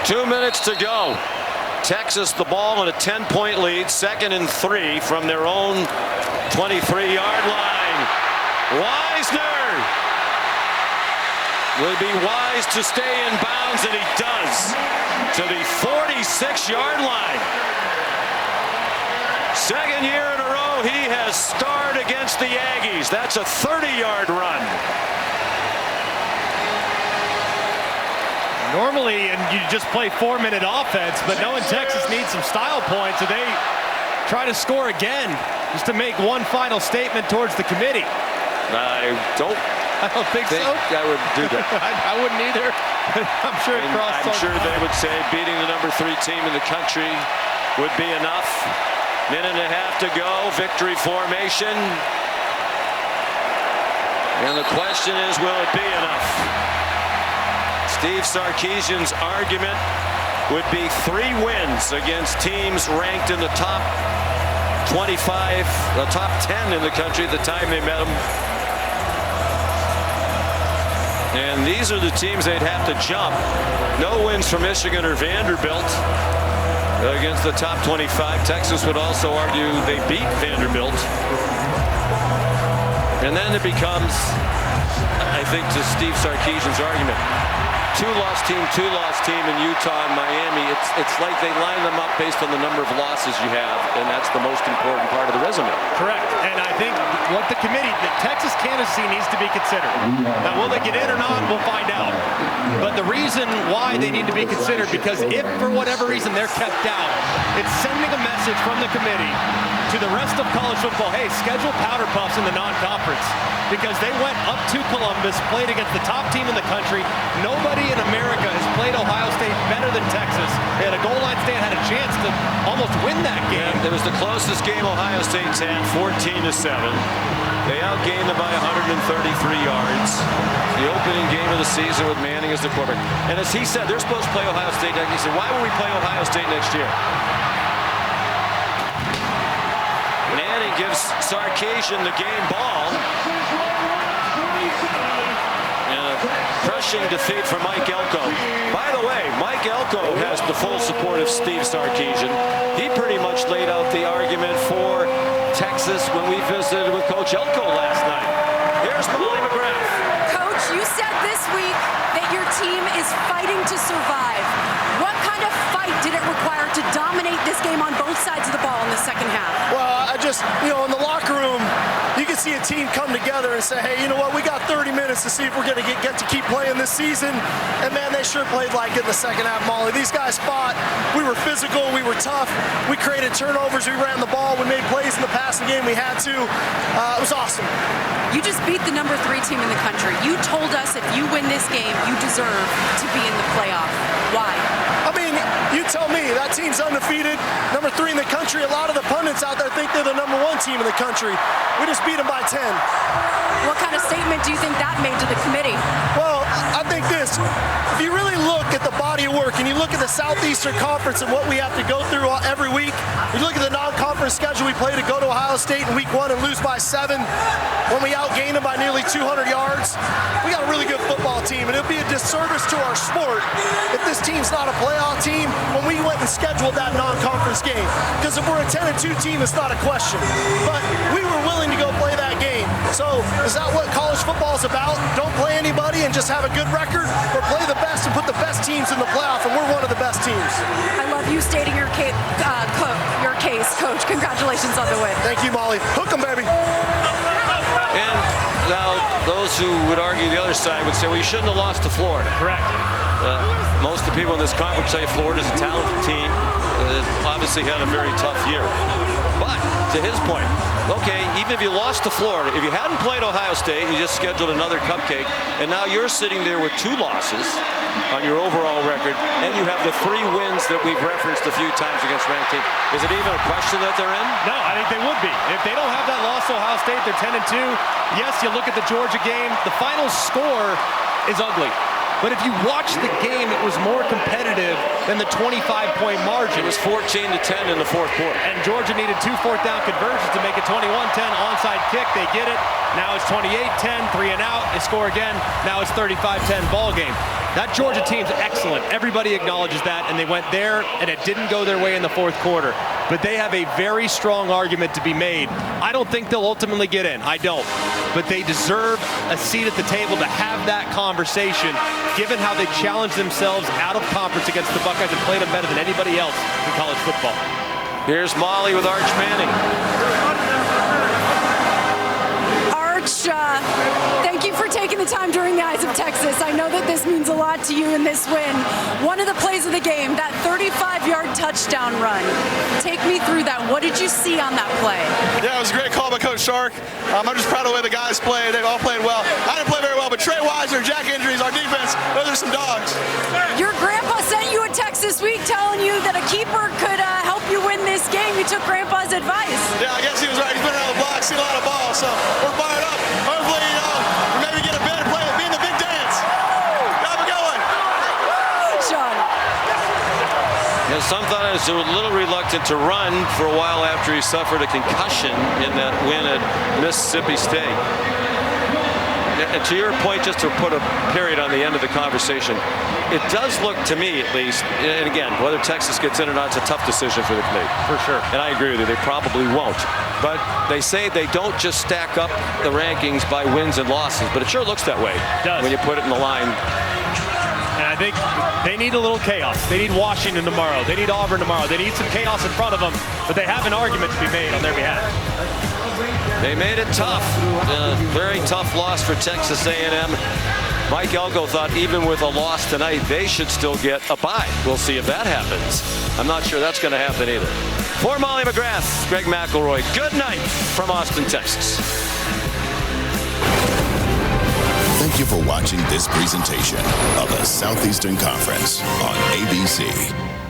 2 minutes to go. Texas the ball in a 10-point lead, 2nd and 3 from their own 23-yard line. Wisner will be wise to stay in bounds, and he does, to the 46-yard line. 2nd year in a row he has starred against the Aggies. That's a 30-yard run. Normally, and you just play 4-minute offense, but knowing Texas needs some style points, so they try to score again just to make one final statement towards the committee. I don't think so. I would do that. I wouldn't either. I'm sure I'm sure they would say beating the number 3 team in the country would be enough. Minute and a half to go. Victory formation. And the question is, will it be enough? Steve Sarkeesian's argument would be 3 wins against teams ranked in the top 25, the top 10 in the country at the time they met them. And these are the teams they'd have to jump. No wins for Michigan or Vanderbilt against the top 25. Texas would also argue they beat Vanderbilt. And then it becomes, I think, to Steve Sarkeesian's argument, 2-loss team in Utah and Miami. It's like they line them up based on the number of losses you have, and that's the most important part of the resume. Correct. And I think what the Texas candidacy needs to be considered. Now, will they get in or not? We'll find out. But the reason why they need to be considered, because if for whatever reason they're kept out, it's sending a message from the committee to the rest of college football, hey, schedule powder puffs in the non-conference, because they went up to Columbus, played against the top team in the country. Nobody in America has played Ohio State better than Texas. They had a goal line stand, had a chance to almost win that game. Yeah, it was the closest game Ohio State's had, 14-7. They outgained them by 133 yards. The opening game of the season with Manning as the quarterback. And as he said, they're supposed to play Ohio State next. He said, why would we play Ohio State next year? Manning gives Sarkeesian the game ball. Crushing defeat for Mike Elko. By the way, Mike Elko has the full support of Steve Sarkeesian. He pretty much laid out the argument for Texas when we visited with Coach Elko last night. Here's Molly McGrath. Coach, you said this week that your team is fighting to survive. What kind of fight did it require to dominate this game on both sides of the ball in the second half? Well, in the locker room, you can see a team come together and say, hey, you know what, we got 30 minutes to see if we're going to get to keep playing this season. And, man, they sure played like it in the second half, Molly. These guys fought. We were physical. We were tough. We created turnovers. We ran the ball. We made plays in the passing game. We had to. It was awesome. You just beat the number 3 team in the country. You told us if you win this game, you deserve to be in the playoff. Why? I mean, you tell me. That team's undefeated, number 3 in the country. A lot of the pundits out there think they're the number 1 team in the country. We just beat them by 10. What kind of statement do you think that made to the committee? Well, I think this. If you really look at the body of work and you look at the Southeastern Conference and what we have to go through every week, you look at the non-conference schedule we play to go to Ohio State in week 1 and lose by 7 when we outgained them by nearly 200 yards. We got a really good football team, and it would be a disservice to our sport if this team's not a playoff team when we went and scheduled that non-conference game. Because if we're a 10-2 team, it's not a question. But we were willing to go play that game. So is that what college football is about? Don't play anybody and just have a good record, or play the best and put the best teams in the playoff, and we're one of the best teams. I love you stating your case, Coach. Congratulations on the win. Thank you, Molly. Hook 'em, baby. And now those who would argue the other side would say, well, you shouldn't have lost to Florida. Correct. Most of the people in this conference say Florida's a talented team. Obviously had a very tough year. But to his point, okay, even if you lost to Florida, if you hadn't played Ohio State, you just scheduled another cupcake, and now you're sitting there with 2 losses on your overall record, and you have the 3 wins that we've referenced a few times against ranked teams. Is it even a question that they're in? No, I think they would be. If they don't have that loss to Ohio State, they're 10-2. Yes, you look at the Georgia game, the final score is ugly. But if you watch the game, it was more competitive than the 25-point margin. It was 14-10 in the 4th quarter. And Georgia needed 2 fourth-down conversions to make it 21-10 onside kick. They get it. Now it's 28-10, 3 and out. They score again. Now it's 35-10 ball game. That Georgia team's excellent. Everybody acknowledges that, and they went there, and it didn't go their way in the fourth quarter. But they have a very strong argument to be made. I don't think they'll ultimately get in. I don't. But they deserve a seat at the table to have that conversation, given how they challenged themselves out of conference against the Buckeyes and played them better than anybody else in college football. Here's Molly with Arch Manning. Thank you for taking the time during the Eyes of Texas. I know that this means a lot to you in this win. One of the plays of the game, that 35-yard touchdown run. Take me through that. What did you see on that play? Yeah, it was a great call by Coach Sark. I'm just proud of the way the guys played. They've all played well. I didn't play very well, but Trey Weiser, Jack injuries, our defense, those are some dogs. Your grandpa sent you a text this week telling you that a keeper could help you win this game. You took grandpa's advice. Yeah, I guess he was right. He's been around the block, seen a lot of balls, so we're fired up. Hopefully, we maybe get a better play at being the big dance. Have a good one. Sean. Yeah, some thought he was a little reluctant to run for a while after he suffered a concussion in that win at Mississippi State. And to your point, just to put a period on the end of the conversation, it does look to me, at least, and again, whether Texas gets in or not, it's a tough decision for the committee. For sure. And I agree with you, they probably won't. But they say they don't just stack up the rankings by wins and losses, but it sure looks that way when you put it in the line. And I think they need a little chaos. They need Washington tomorrow. They need Auburn tomorrow. They need some chaos in front of them, but they have an argument to be made on their behalf. They made it tough. Very tough loss for Texas A&M. Mike Elko thought even with a loss tonight, they should still get a bye. We'll see if that happens. I'm not sure that's going to happen either. For Molly McGrath, Greg McElroy, good night from Austin, Texas. Thank you for watching this presentation of the Southeastern Conference on ABC.